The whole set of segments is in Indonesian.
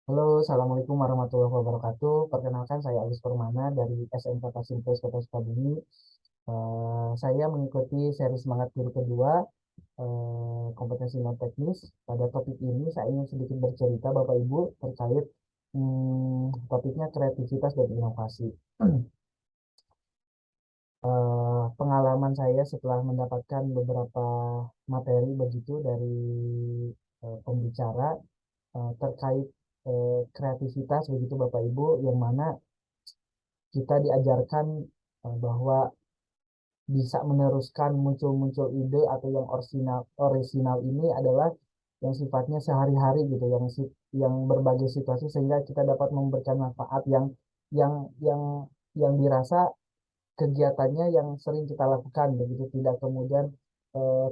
Halo, Assalamualaikum warahmatullahi wabarakatuh. Perkenalkan, saya Agus Permana dari SMK Pasimpres Kota Sukabumi. Saya mengikuti seri Semangat Guru kedua, kompetensi non teknis. Pada topik ini, saya ingin sedikit bercerita, Bapak Ibu, terkait topiknya kreativitas dan inovasi. Pengalaman saya setelah mendapatkan beberapa materi begitu dari pembicara terkait kreativitas begitu Bapak Ibu, yang mana kita diajarkan bahwa bisa meneruskan muncul-muncul ide atau yang orisinal orisinal ini adalah yang sifatnya sehari-hari gitu, yang berbagai situasi sehingga kita dapat memberikan manfaat yang yang yang dirasa kegiatannya yang sering kita lakukan begitu, tidak kemudian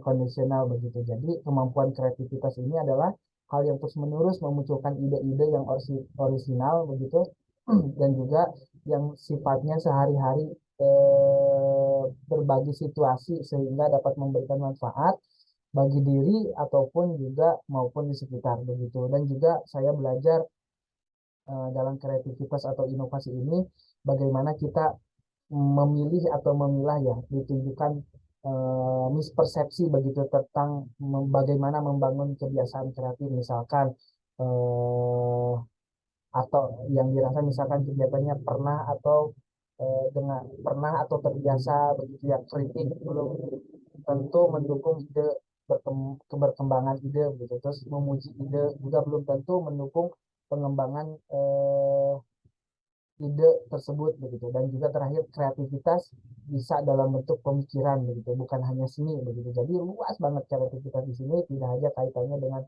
kondisional begitu. Jadi kemampuan kreativitas ini adalah hal yang terus-menerus memunculkan ide-ide yang orisinal begitu, dan juga yang sifatnya sehari-hari, berbagi situasi sehingga dapat memberikan manfaat bagi diri ataupun juga maupun di sekitar begitu. Dan juga saya belajar dalam kreativitas atau inovasi ini bagaimana kita memilih atau memilah, ya, ditunjukkan mispersepsi begitu tentang bagaimana membangun kebiasaan kreatif, misalkan eh, atau yang dirasa misalkan kegiatannya pernah atau terbiasa begitu, ya, kritik belum tentu mendukung ide, keberkembangan ide begitu, terus memuji ide juga belum tentu mendukung pengembangan ide tersebut begitu. Dan juga terakhir, kreativitas bisa dalam bentuk pemikiran begitu, bukan hanya seni begitu. Jadi luas banget kreativitas di sini, tidak hanya kaitannya dengan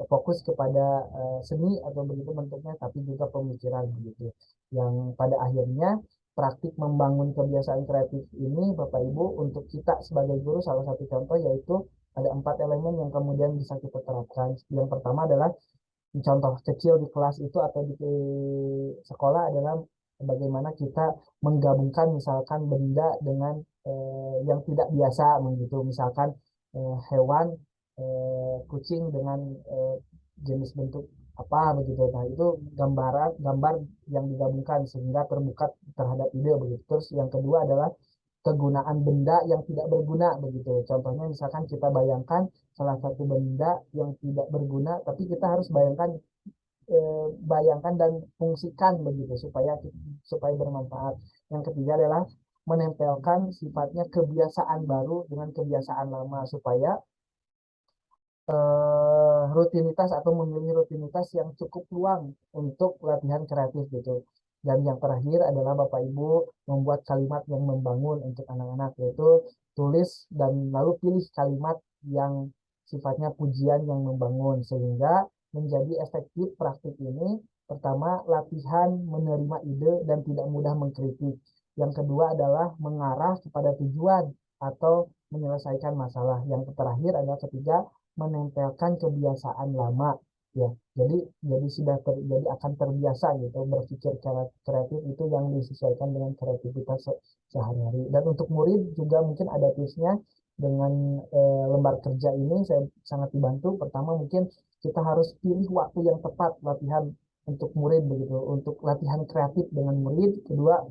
fokus kepada seni atau begitu bentuknya, tapi juga pemikiran begitu, yang pada akhirnya praktik membangun kebiasaan kreatif ini Bapak Ibu untuk kita sebagai guru, salah satu contoh yaitu ada 4 elemen yang kemudian bisa kita terapkan. Yang pertama adalah contoh kecil di kelas itu atau di sekolah adalah bagaimana kita menggabungkan misalkan benda dengan yang tidak biasa begitu, misalkan hewan, kucing dengan jenis bentuk apa begitu. Nah, itu gambar yang digabungkan sehingga terbuka terhadap ide begitu. Terus yang kedua adalah kegunaan benda yang tidak berguna begitu. Contohnya misalkan kita bayangkan salah satu benda yang tidak berguna, tapi kita harus bayangkan dan fungsikan begitu supaya bermanfaat. Yang ketiga adalah menempelkan sifatnya kebiasaan baru dengan kebiasaan lama supaya rutinitas atau memilih rutinitas yang cukup luang untuk latihan kreatif gitu. Dan yang terakhir adalah Bapak Ibu membuat kalimat yang membangun untuk anak-anak, yaitu tulis dan lalu pilih kalimat yang sifatnya pujian yang membangun sehingga menjadi efektif. Praktik ini pertama latihan menerima ide dan tidak mudah mengkritik. Yang kedua adalah mengarah kepada tujuan atau menyelesaikan masalah. Yang terakhir adalah ketiga, menempelkan kebiasaan lama, ya. Jadi akan terbiasa gitu berpikir kreatif itu yang disesuaikan dengan kreativitas sehari-hari. Dan untuk murid juga mungkin ada tipsnya. Dengan lembar kerja ini saya sangat dibantu. Pertama mungkin kita harus pilih waktu yang tepat latihan untuk murid begitu, untuk latihan kreatif dengan murid. Kedua,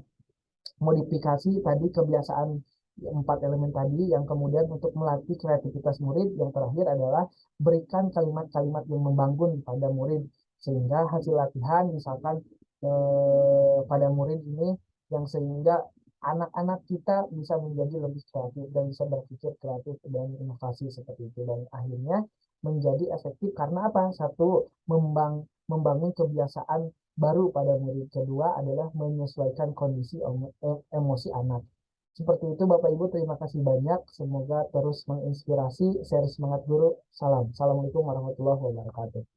modifikasi tadi kebiasaan 4 elemen tadi, yang kemudian untuk melatih kreativitas murid. Yang terakhir adalah berikan kalimat-kalimat yang membangun pada murid sehingga hasil latihan misalkan pada murid ini yang sehingga anak-anak kita bisa menjadi lebih kreatif dan bisa berpikir kreatif dan inovasi seperti itu, dan akhirnya menjadi efektif karena apa? Satu, membangun kebiasaan baru pada murid. Kedua adalah menyesuaikan kondisi emosi anak. Seperti itu Bapak Ibu, terima kasih banyak. Semoga terus menginspirasi. Seri Semangat Guru. Salam. Assalamualaikum warahmatullahi wabarakatuh.